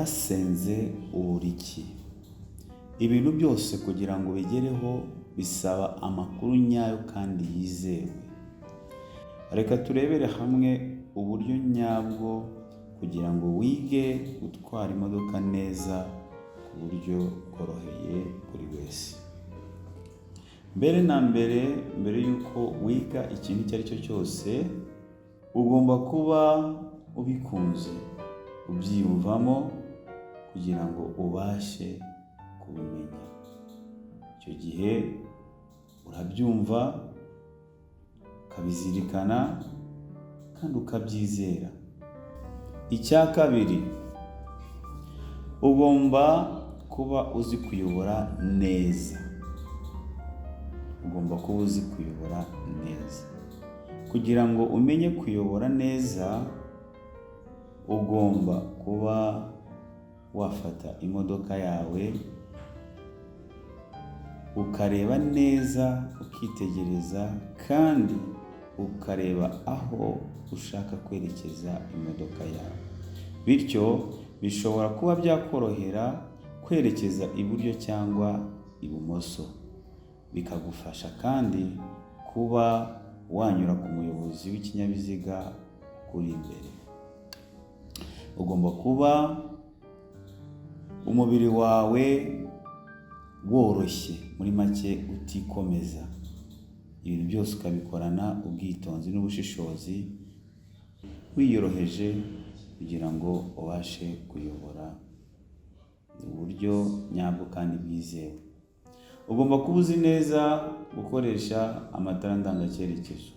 warasenze ubura iki? Ibintu byose kugira ngo bigereho bisaba amakuru nyayo kandi yizewe. Reka turebere hamwe uburyo nyabwo kugira ngo wige gutwara imodoka neza ku buryo bworoheye buri wese. Mbere na mbere yuko wiga ikintu icyo ari cyo cyose, ugomba kuba ubikunze, ubyiyumvamo kugira ngo ubashe kubimenya. Icyo gihe urabyumva, ukabizirikana kandi ukabyizera. Icya kabiri, ugomba kuba uzi kuyobora neza. Ugomba kuba uzi kuyobora neza. Kugira ngo umenye kuyobora neza, ugomba kuba wafata imodoka yawe ukareba neza, ukitegereza kandi ukareba aho ushaka kwerekeza imodoka yawe. Bityo bishobora kuba byakorohera kwerekeza iburyo cyangwa ibumoso. Bikagufasha kandi kuba wanyura ku muyobozi w'ikinyabiziga uri imbere. Ugomba kuba umubiri wawe woroshye, muri make utikomeza. Ibintu byose ukabikorana ubwitonzi n'ubushishozi, wiyoroheje kugira ngo ubashe kuyobora uburyo nyabwo kandi bwizewe. Ugomba kuba uzi neza gukoresha amatara ndangacyerekezo.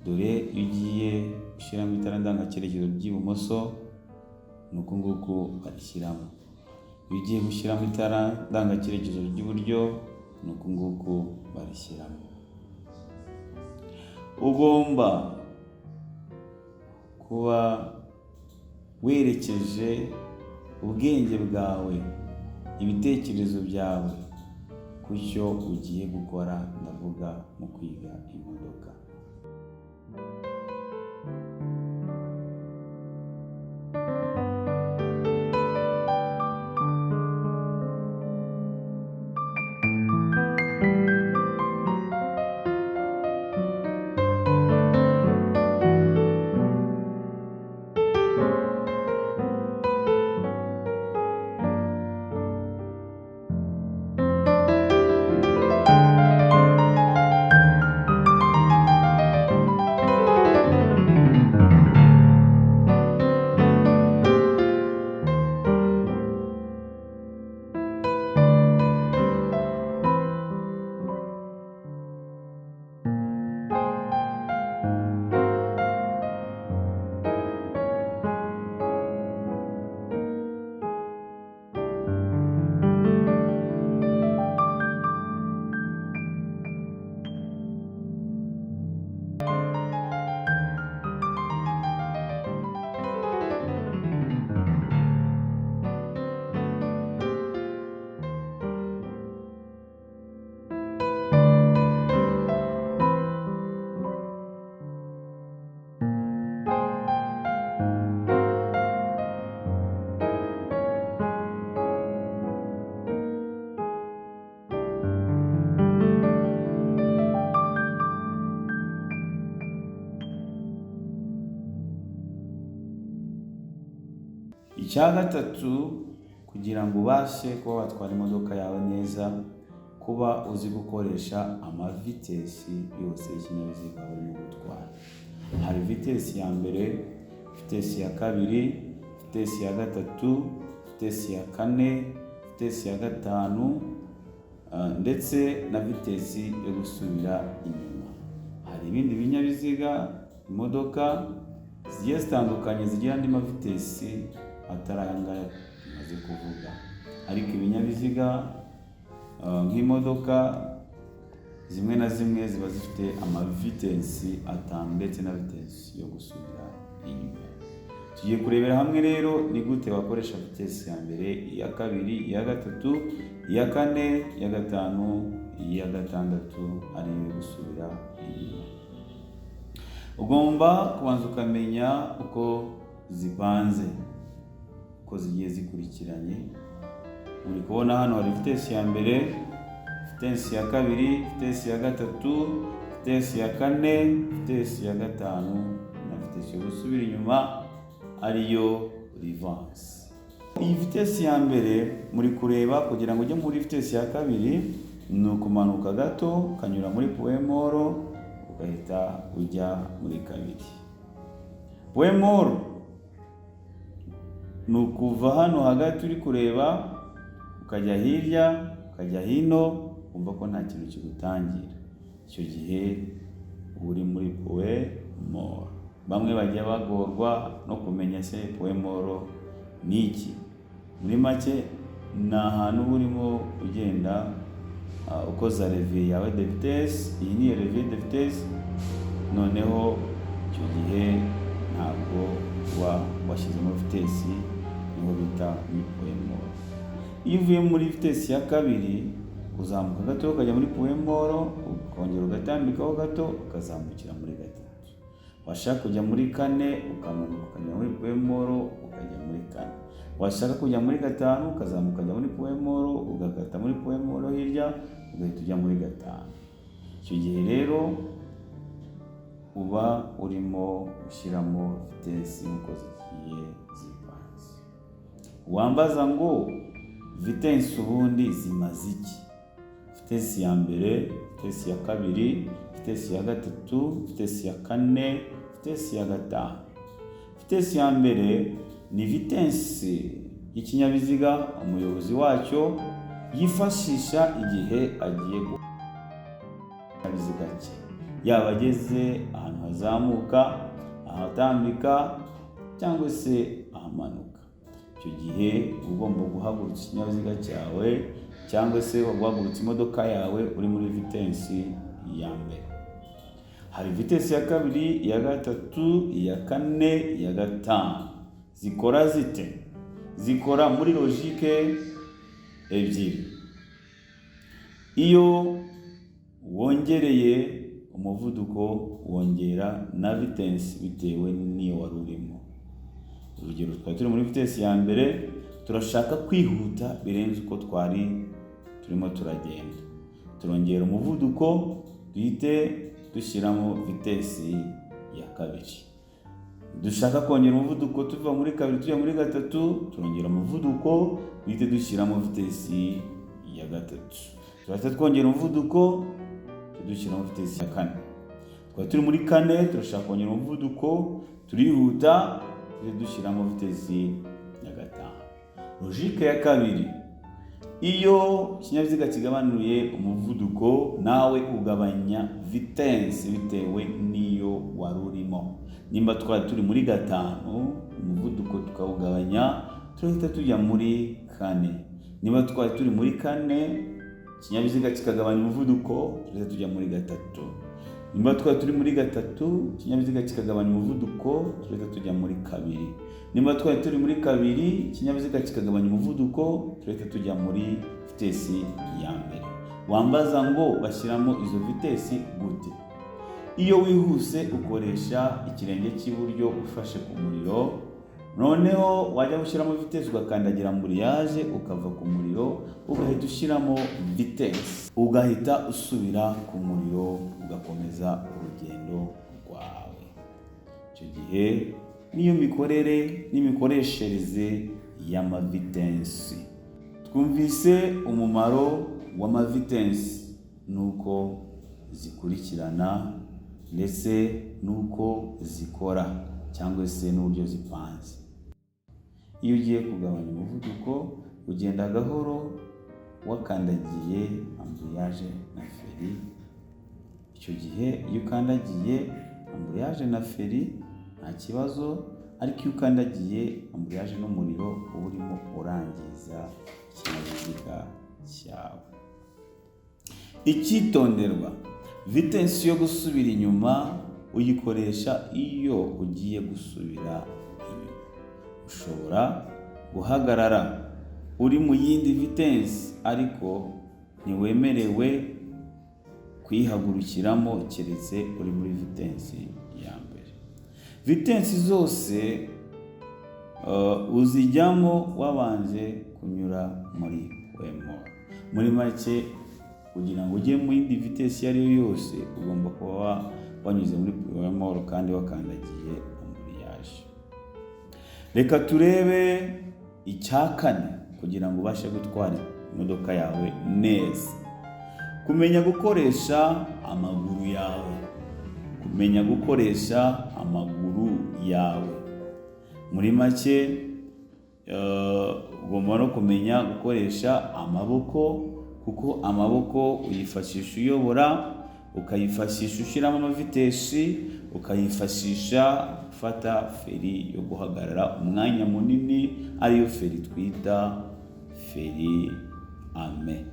Dore iyo ugiye gushyiramo itara ndangacyerekezo ry'ibumoso, ni uku nguku barishyiramo. Iyo ugiye gushyiramo itara ndangacyerekezo ry'iburyo, ni uku nguku barishyiramo. Ugomba kuba werekeje ubwenge bwawe, ibitekerezo byawe ku cyo ugiye gukora, ndavuga mu kwiga imodoka. Icya gatatu, kugira ngo ubashe kuba watwara imodoka yawe neza, kuba uzi gukoresha amavitesi yose y'ikinyabiziga urimo gutwara. Hari vitesi ya mbere, vitesi ya kabiri, vitesi ya gatatu, vitesi ya kane, vitesi ya gatanu, ndetse na vitesi yo gusubira inyuma. Hari ibindi binyabiziga, imodoka zigiye zitandukanye zigira andi mavitesi atari aya ngaya tumaze kuvuga. Ariko ibinyabiziga nk'imodoka zimwe na zimwe ziba zifite amavitesi atanu ndetse na vitesi yo gusubira inyuma. Tugiye kurebera hamwe rero ni gute wakoresha vitesi ya mbere, iya kabiri, iya gatatu, iya kane, iya gatanu, iya gatandatu ari yo gusubira inyuma. Ugomba kubanza ukamenya uko zipanze. uko zigiye zikurikiranye. Uri kubona hano hari vitesi ya mbere, vitesi ya kabiri, vitesi ya gatatu, vitesi ya kane, vitesi ya gatanu na vitesi yo gusubira inyuma ariyo reverse. Iyi vitesi ya mbere muri kureba kugira ngo ujye muri vitesi ya kabiri ni ukumanuka gato ukanyura muri point mort ugahita ujya muri kabiri. Point mort ni ukuva hano hagati uri kureba ukajya hirya ukajya hino umva ko nta kintu kigutangira. Icyo gihe uri muri point mort. Bamwe bajya bagorwa no kumenya se point mort ni iki. Muri make ni ahantu urimo ugenda ukoza revie yawe de vitesse. Iyi ni revie de vitesse, noneho icyo gihe ntabwo washyizemo vitesse, niho bita point mort. Iyo uvuye muri vitesse ya kabiri uzamuka gato ukajya muri point mort, ukongera ugatambikaho gato ukazamukira muri gatatu. Washaka kujya muri kane ukamanuka ukajya muri point mort ukajya muri kane. Washaka kujya muri gatanu ukazamuka ukajya muri point mort ugakata muri point mort hirya ugahita ujya muri gatanu. Icyo gihe rero uba urimo ushyiramo vitesse uko zigiye zipanze. Wambaza ngo vitesse ubundi zimaze iki? Vitesse ya mbere, vitesse ya kabiri, vitesse ya gatatu, vitesse ya kane, vitesse ya gatanu. Vitesse ya mbere ni vitesse y'ikinyabiziga umuyobozi wacyo yifashisha igihe agiye kinyabiziga cye, yaba ageze ahantu hazamuka, ahatambika cyangwa se ahamanuka. Icyo gihe ugomba guhagurutsa ikinyabiziga cyawe cyangwa se guhagurutsa imodoka yawe uri muri vitesse ya mbere. Hari vitesse ya kabiri, iya gatatu, iya kane, iya gatanu. Zikora zite? Zikora muri logique ebyiri. Iyo wongereye umuvuduko wongera na vitesse bitewe n'iyo wari urimo. Urugero, twari turi muri vitesse ya mbere, turashaka kwihuta birenze uko twari turimo turagenda. Turongera umuvuduko duhite dushyiramo vitesse ya kabiri. Dushaka kongera umuvuduko tuva muri kabiri tujya muri gatatu, turongera umuvuduko duhite dushyiramo vitesse ya gatatu. Turahita twongera umuvuduko dushyiramo vitesse ya kane. Twari turi muri kane, turashaka kongera umuvuduko turihuta duhite dushyiramo vitesse ya gatanu. Logique ya kabiri, iyo ikinyabiziga kigabanuye umuvuduko nawe ugabanya vitesse bitewe n'iyo wari urimo. Nimba twari turi muri gatanu, umuvuduko tukawugabanya turahita tujya muri kane. Nimba twari turi muri kane, ikinyabiziga kikagabanya umuvuduko turahita tujya muri gatatu. Nimba twari turi muri gatatu, ikinyabiziga kikagabanya umuvuduko turahita tujya muri kabiri. Nimba twari turi muri kabiri, ikinyabiziga kikagabanya umuvuduko turahita tujya muri vitesse ya mbere. Wambaza ngo bashyiramo izo vitesse gute? Iyo wihuse ukoresha ikirenge cy'iburyo ufashe ku muriro, noneho wajya gushyiramo vitesse ugakandagira amburiyaje ukava ku muriro ugahita ushyiramo vitesse, ugahita usubira ku muriro ugakomeza urugendo rwawe. Icyo gihe niyo mikorere n'imikoreshereze y'amavitensi. Twumvise umumaro w'amavitensi nuko zikurikirana ndetse nuko zikora cyangwa se n'uburyo zipanze. Iyo ugiye kugabanya umuvuduko ugenda gahoro wakandagiye amburiyaje na feri. Icyo gihe iyo ukandagiye amburiyaje na feri nta kibazo, ariko iyo ukandagiye amburiyaje n'umuriro uba urimo urangiza ikinyabiziga cyawe. Icyitonderwa, vitesse yo gusubira inyuma uyikoresha iyo ugiye gusubira inyuma. Ushobora guhagarara uri mu yindi vitesse ariko ntiwemerewe kuyihagurukiramo keretse uri muri vitesse ya mbere. Vitesse zose uzijyamo wabanje kunyura muri POEMOR. Muri make kugira ngo ujye mu yindi vitesi iyo ari yo yose ugomba kuba wanyuze muri POEMOR kandi wakandagiye ambuliyaje. Reka turebe icya kane kugira ngo ubashe gutwara imodoka yawe neza. Kumenya gukoresha amaguru yawe. Kumenya gukoresha amaguru yawe. Muri make ugomba no kumenya gukoresha amaboko, kuko amaboko uyifashisha uyobora, ukayifashisha ushyiramo amavitesi, ukayifashisha gufata feri yo guhagarara umwanya munini, ariyo feri twita feri ame,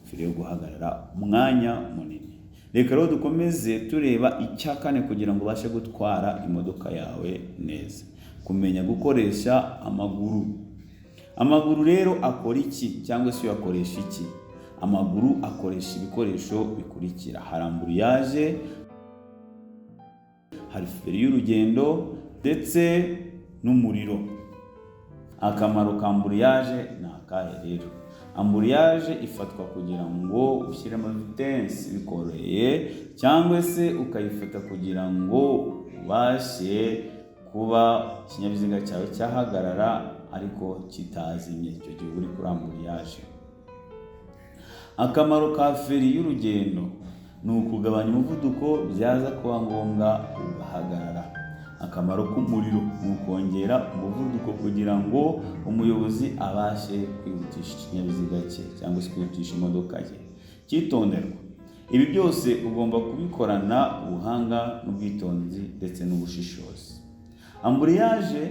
feri yo guhagarara umwanya munini. Reka rero dukomeze tureba icya kane kugira ngo ubashe gutwara imodoka yawe neza. Kumenya gukoresha amaguru. Amaguru rero akora iki cyangwa se uyakoresha iki? Amaguru akoresha ibikoresho bikurikira: hari ambuliyaje, hari feri y'urugendo ndetse n'umuriro. Akamaro ka ambuliyaje ni akahe rero? Ambuliyaje ifatwa kugira ngo ushyire amavitensi bikoroheye, cyangwa se ukayifata kugira ngo ubashe kuba ikinyabiziga cyawe cyahagarara ariko kitazimye icyo gihe uri kuri ambuliyaje. Akamaro ka feri y'urugendo ni ukugabanya umuvuduko byaza kuba ngombwa ugahagarara. Akamaro k'umuriro ni ukongera umuvuduko kugira ngo umuyobozi abashe kwihutisha ikinyabiziga cye cyangwa se kwihutisha imodoka ye. Cyitonderwa, ibi byose ugomba kubikorana ubuhanga n'ubwitonzi ndetse n'ubushishozi. Ambuliyaje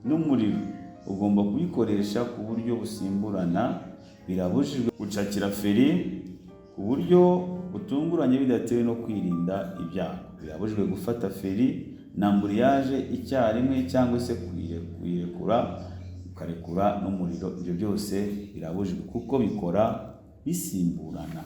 n'umuriro ugomba kubikoresha ku buryo busimburana. Birabujijwe gucakira feri ku buryo butunguranye bidatewe no kwirinda ibyago. Birabujijwe gufata feri na ambuliyaje icyarimwe cyangwa se kuyirekura ukarekura n'umuriro. Ibyo byose birabujijwe kuko bikora bisimburana.